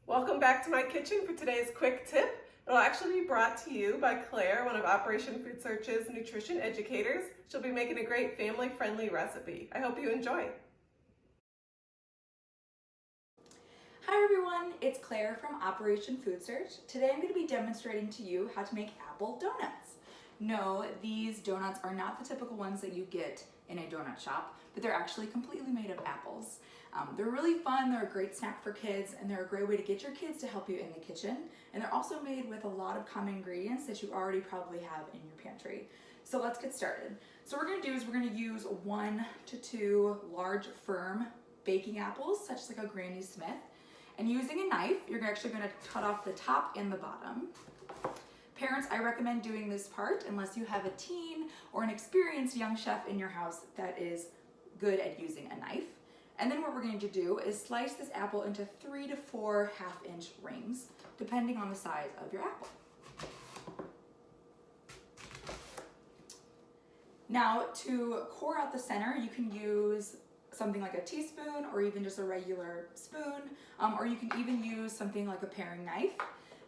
Welcome back to my kitchen for today's quick tip. It'll actually be brought to you by Claire, one of Operation Food Search's nutrition educators. She'll be making a great family-friendly recipe. I hope you enjoy. Hi everyone, it's Claire from Operation Food Search. Today I'm going to be demonstrating to you how to make apple donuts. No, these donuts are not the typical ones that you get in a donut shop, but they're actually completely made of apples. They're really fun, they're a great snack for kids, and they're a great way to get your kids to help you in the kitchen. And they're also made with a lot of common ingredients that you already probably have in your pantry. So let's get started. So what we're going to do is we're going to use 1 to 2 large firm baking apples, such as like a Granny Smith. And using a knife, you're actually going to cut off the top and the bottom. Parents, I recommend doing this part unless you have a teen or an experienced young chef in your house that is good at using a knife. And then what we're going to do is slice this apple into 3 to 4 half-inch rings, depending on the size of your apple. Now, to core out the center, you can use something like a teaspoon or even just a regular spoon, or you can even use something like a paring knife.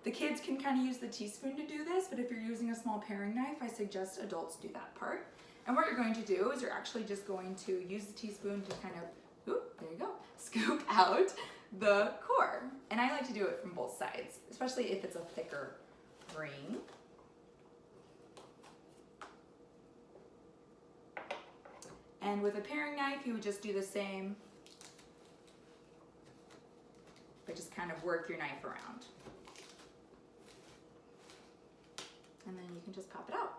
The kids can kind of use the teaspoon to do this, but if you're using a small paring knife, I suggest adults do that part. And what you're going to do is you're actually just going to use the teaspoon to kind of, there you go, scoop out the core. And I like to do it from both sides, especially if it's a thicker ring. And with a paring knife, you would just do the same, but just kind of work your knife around. And then you can just pop it out.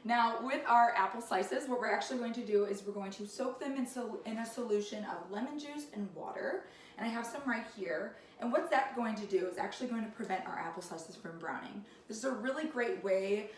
Now with our apple slices, what we're actually going to do is we're going to soak them in a solution of lemon juice and water. And I have some right here. And what's that going to do is actually going to prevent our apple slices from browning. This is a really great way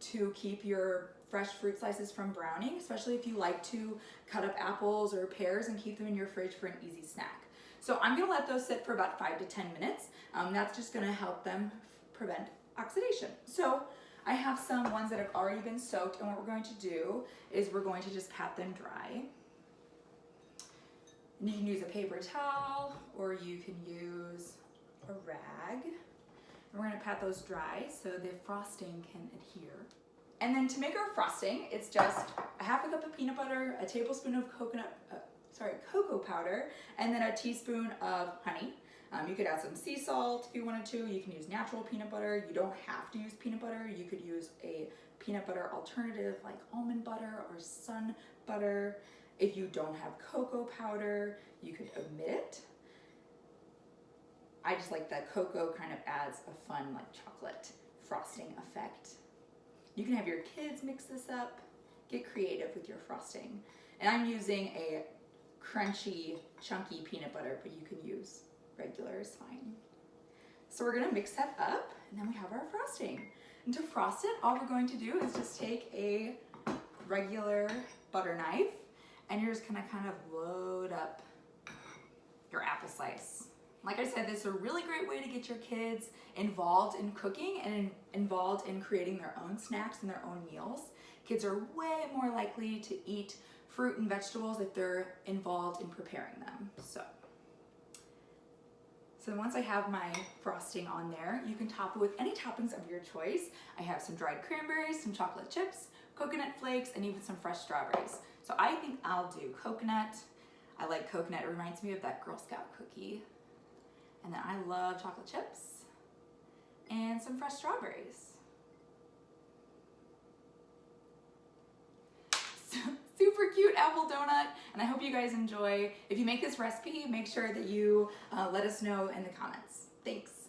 to keep your fresh fruit slices from browning, especially if you like to cut up apples or pears and keep them in your fridge for an easy snack. So I'm gonna let those sit for about 5 to 10 minutes. That's just gonna help them prevent oxidation. So I have some ones that have already been soaked, and what we're going to do is we're going to just pat them dry. And you can use a paper towel or you can use a rag. And we're going to pat those dry so the frosting can adhere. And then to make our frosting, it's just a half a cup of peanut butter, a tablespoon of cocoa powder, and then a teaspoon of honey. You could add some sea salt if you wanted to. You can use natural peanut butter. You don't have to use peanut butter. You could use a peanut butter alternative like almond butter or sun butter. If you don't have cocoa powder, you could omit it. I just like that cocoa kind of adds a fun like chocolate frosting effect. You can have your kids mix this up. Get creative with your frosting. And I'm using a crunchy, chunky peanut butter, but you can use regular is fine. So we're gonna mix that up, and then we have our frosting. And to frost it, all we're going to do is just take a regular butter knife, and you're just gonna kind of load up your apple slice. Like I said, this is a really great way to get your kids involved in cooking and involved in creating their own snacks and their own meals. Kids are way more likely to eat fruit and vegetables if they're involved in preparing them. So once I have my frosting on there, you can top it with any toppings of your choice. I have some dried cranberries, some chocolate chips, coconut flakes, and even some fresh strawberries. So I think I'll do coconut. I like coconut, it reminds me of that Girl Scout cookie. And then I love chocolate chips and some fresh strawberries. Super cute apple donut, and I hope you guys enjoy. If you make this recipe, make sure that you let us know in the comments. Thanks.